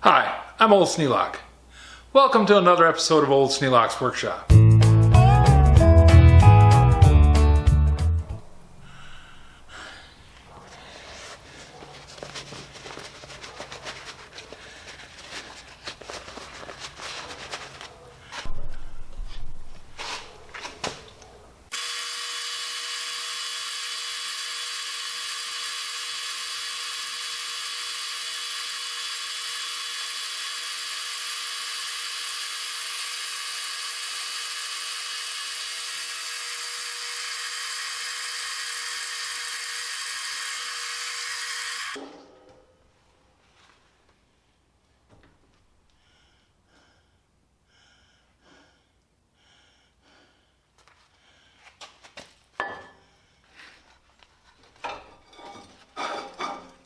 Hi, I'm Old Sneelock. Welcome to another episode of Old Sneelock's Workshop.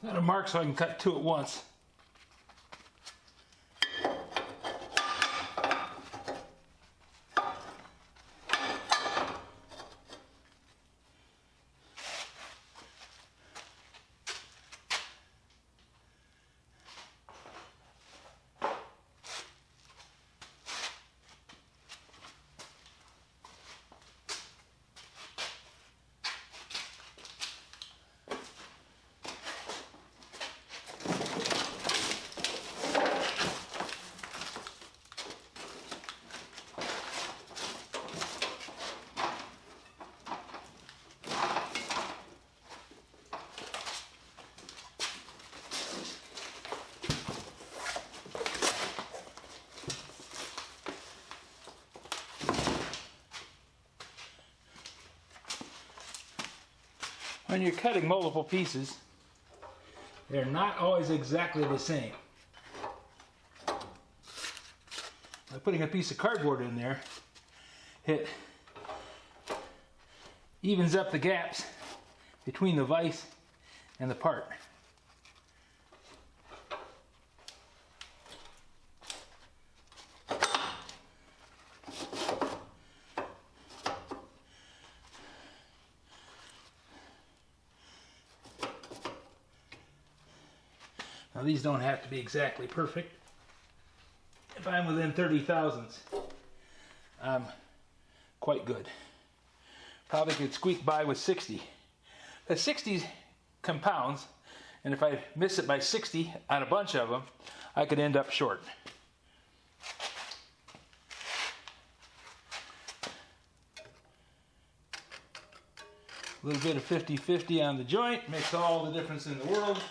Got a mark so I can cut two at once. When you're cutting multiple pieces, they're not always exactly the same. By putting a piece of cardboard in there, it evens up the gaps between the vise and the part. Now these don't have to be exactly perfect. If I'm within 30 thousandths, I'm quite good. Probably could squeak by with 60. The 60 compounds, and if I miss it by 60 on a bunch of them, I could end up short. A little bit of 50-50 on the joint makes all the difference in the world.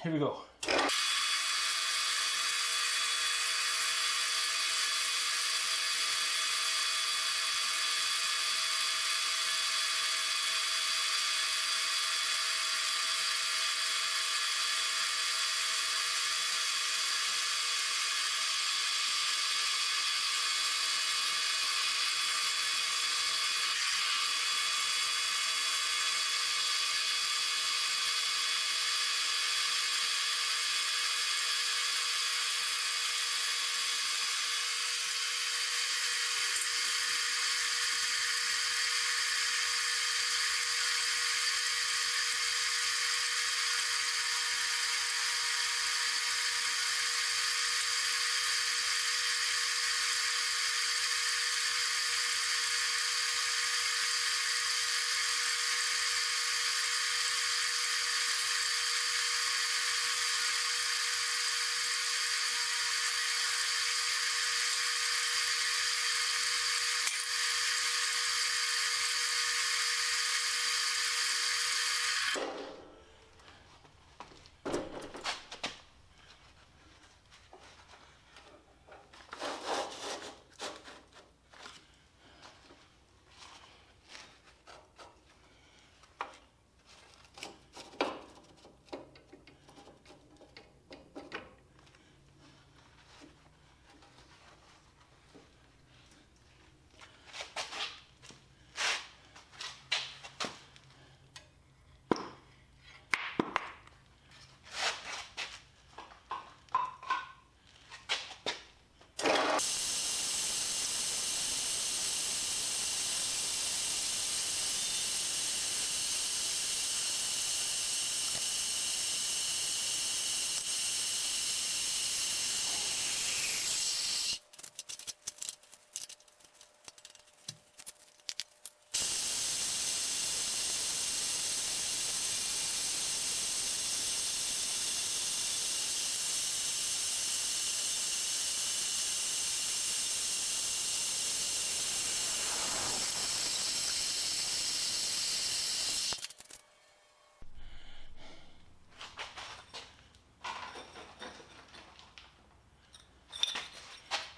Here we go.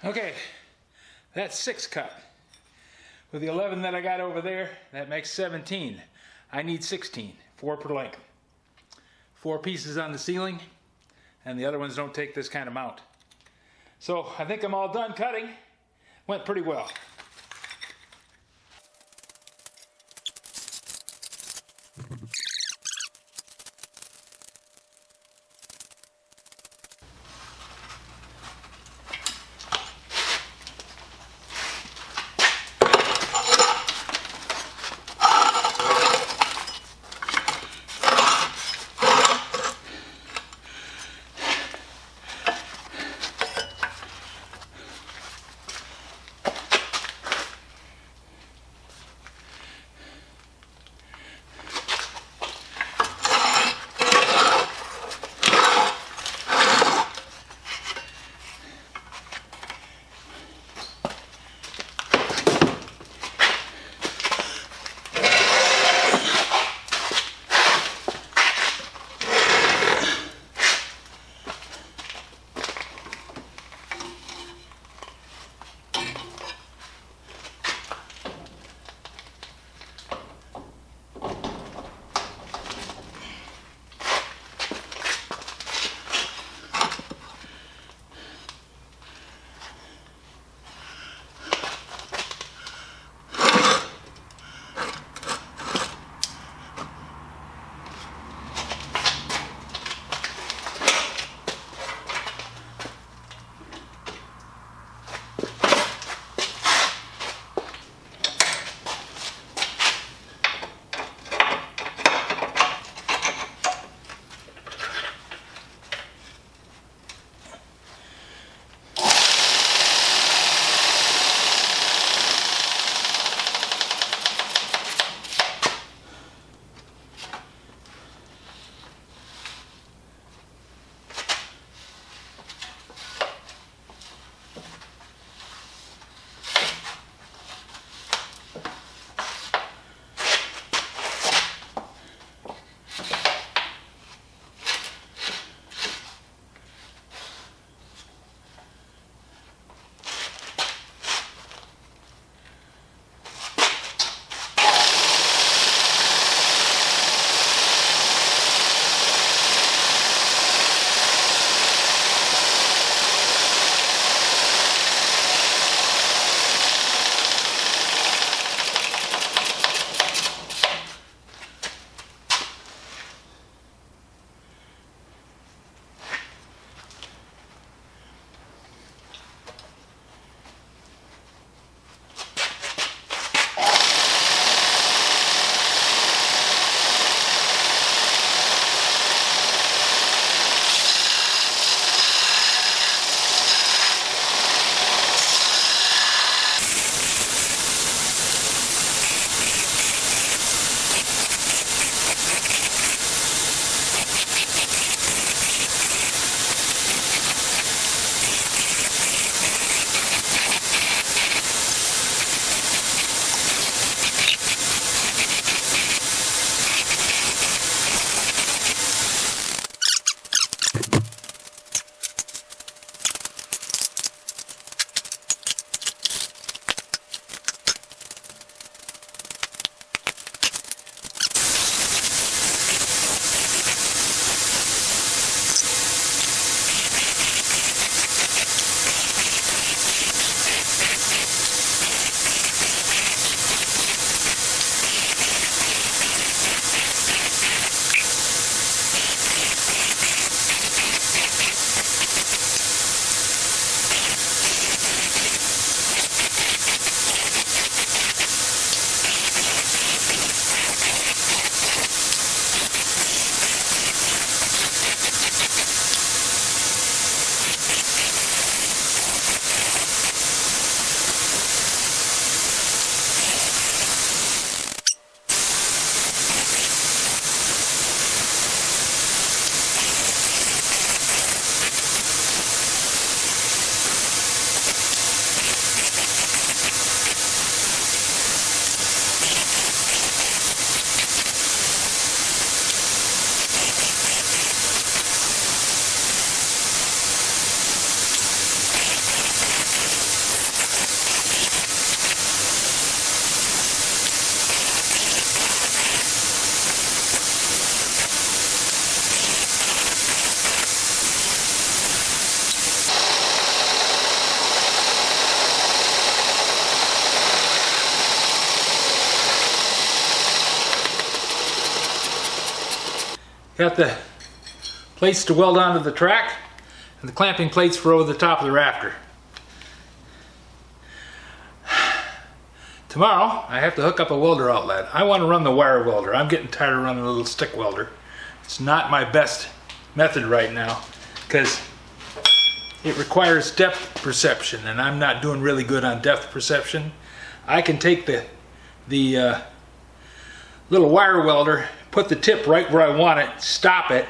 Okay, that's 6 cut. With the 11 that I got over there, that makes 17. I need 16, 4 per length. 4 pieces on the ceiling, and the other ones don't take this kind of mount. So I think I'm all done cutting. Went pretty well. Got the plates to weld onto the track and the clamping plates for over the top of the rafter. Tomorrow I have to hook up a welder outlet. I want to run the wire welder. I'm getting tired of running a little stick welder. It's not my best method right now because it requires depth perception, and I'm not doing really good on depth perception. I can take the little wire welder, put the tip right where I want it, stop it.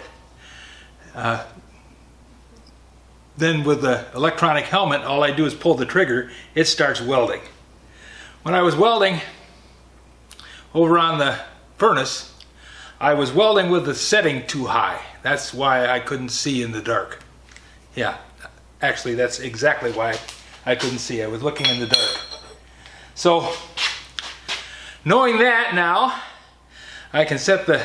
Then with the electronic helmet, all I do is pull the trigger, it starts welding. When I was welding over on the furnace, I was welding with the setting too high. That's why I couldn't see in the dark. Yeah, actually that's exactly why I couldn't see. I was looking in the dark. So, knowing that now, I can set the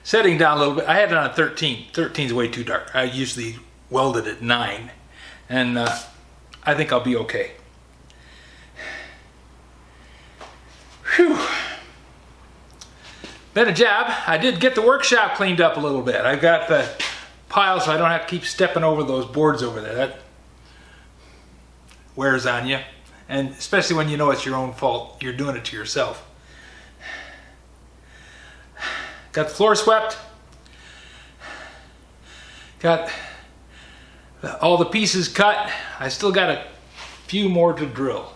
setting down a little bit. I had it on 13. 13 is way too dark. I usually weld it at 9. And I think I'll be okay. Whew. Been a job. I did get the workshop cleaned up a little bit. I got the pile so I don't have to keep stepping over those boards over there. That wears on you. And especially when you know it's your own fault. You're doing it to yourself. Got the floor swept. Got all the pieces cut. I still got a few more to drill.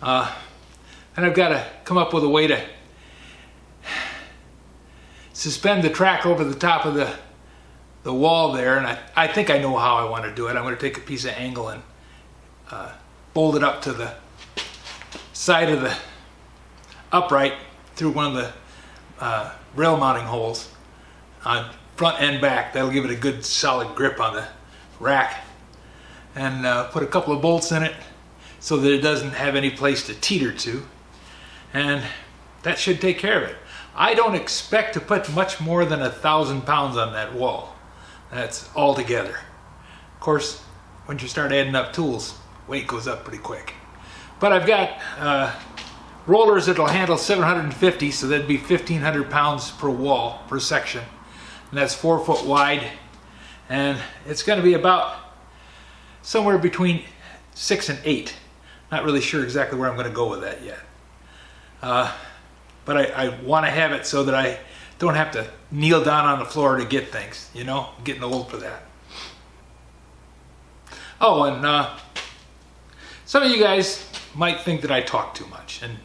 And I've got to come up with a way to suspend the track over the top of the wall there. And I think I know how I want to do it. I'm going to take a piece of angle and bolt it up to the side of the upright through one of the rail mounting holes on front and back. That'll give it a good solid grip on the rack. And put a couple of bolts in it so that it doesn't have any place to teeter to. And that should take care of it. I don't expect to put much more than 1,000 pounds on that wall. That's all together. Of course, once you start adding up tools, weight goes up pretty quick. But I've got rollers that'll handle 750, so that'd be 1,500 pounds per wall, per section. And that's 4 foot wide. And it's going to be about somewhere between 6 and 8. Not really sure exactly where I'm going to go with that yet. But I want to have it so that I don't have to kneel down on the floor to get things, you know, I'm getting old for that. Oh, and some of you guys might think that I talk too much, and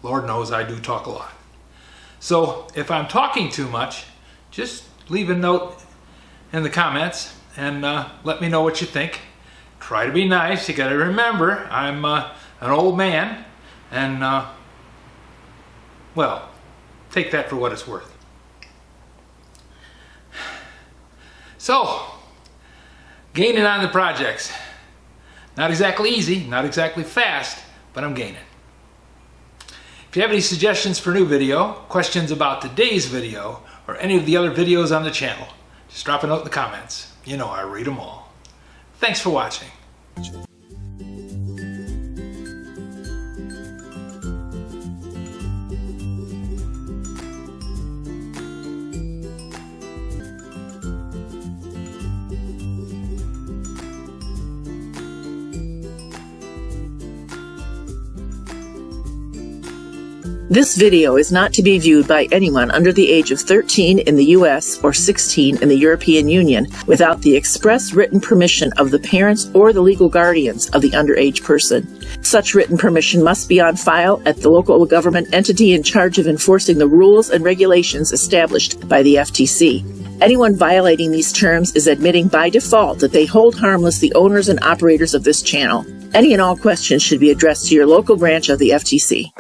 Lord knows I do talk a lot. So if I'm talking too much, just leave a note in the comments and let me know what you think. Try to be nice. You got to remember, I'm an old man, and well, take that for what it's worth. So, gaining on the projects. Not exactly easy, not exactly fast, but I'm gaining. If you have any suggestions for new video, questions about today's video, or any of the other videos on the channel, just drop a note in the comments. You know I read them all. Thanks for watching. This video is not to be viewed by anyone under the age of 13 in the U.S. or 16 in the European Union without the express written permission of the parents or the legal guardians of the underage person. Such written permission must be on file at the local government entity in charge of enforcing the rules and regulations established by the FTC. Anyone violating these terms is admitting by default that they hold harmless the owners and operators of this channel. Any and all questions should be addressed to your local branch of the FTC.